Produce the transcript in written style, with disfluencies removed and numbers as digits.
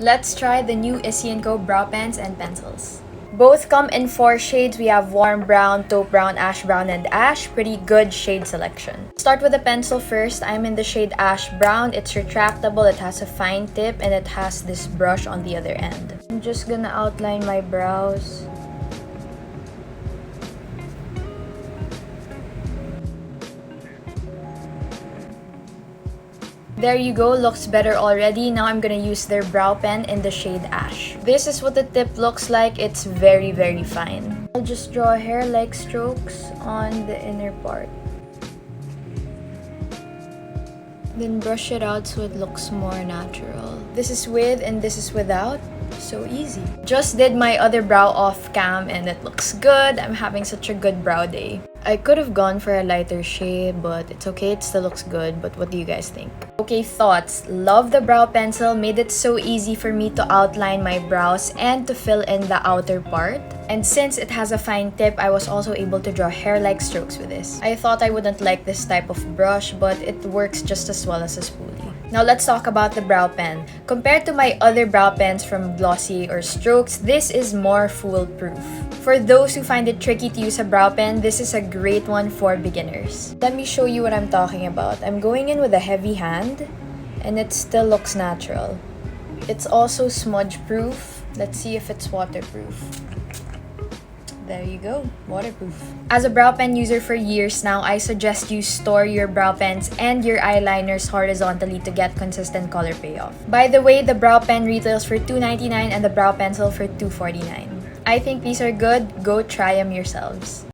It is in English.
Let's try the new Issy Co brow pens and pencils. Both come in 4 shades. We have warm brown, taupe brown, and ash. Pretty good shade selection. Start with the pencil first. I'm in the shade ash brown. It's retractable, it has a fine tip, and it has this brush on the other end. I'm just gonna outline my brows. There you go, looks better already. Now I'm gonna use their brow pen in the shade ash. This is what the tip looks like. It's very, very fine. I'll just draw hair-like strokes on the inner part. Then brush it out so it looks more natural. This is with and this is without. So easy. Just did my other brow off cam and it looks good. I'm having such a good brow day. I could have gone for a lighter shade, but it's okay, it still looks good. But what do you guys think? Okay, thoughts. Love the brow pencil, made it so easy for me to outline my brows and to fill in the outer part. And since it has a fine tip, I was also able to draw hair-like strokes with this. I thought I wouldn't like this type of brush, but it works just as well as a spoolie. Now let's talk about the brow pen. Compared to my other brow pens from Glossy or Strokes, this is more foolproof. For those who find it tricky to use a brow pen, this is a great one for beginners. Let me show you what I'm talking about. I'm going in with a heavy hand, and it still looks natural. It's also smudge-proof. Let's see if it's waterproof. There you go, waterproof. As a brow pen user for years now, I suggest you store your brow pens and your eyeliners horizontally to get consistent color payoff. By the way, the brow pen retails for $2.99 and the brow pencil for $2.49. I think these are good. Go try them yourselves.